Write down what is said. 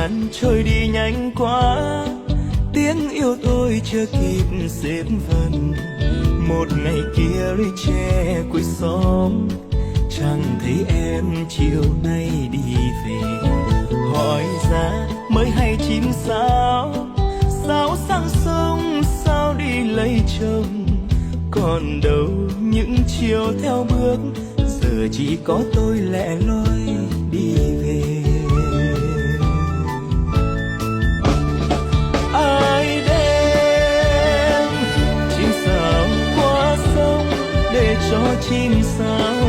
gian trôi đi nhanh quá, tiếng yêu tôi chưa kịp xếp vần. Một ngày kia lưới tre cuối xóm, chẳng thấy em chiều nay đi về. Hỏi ra mới hay chim sao, sao sang sông sao đi lấy chồng. Còn đâu những chiều theo bước, giờ chỉ có tôi lẻ loi đi về. Ai đem chim sáo qua sông để cho chim sáo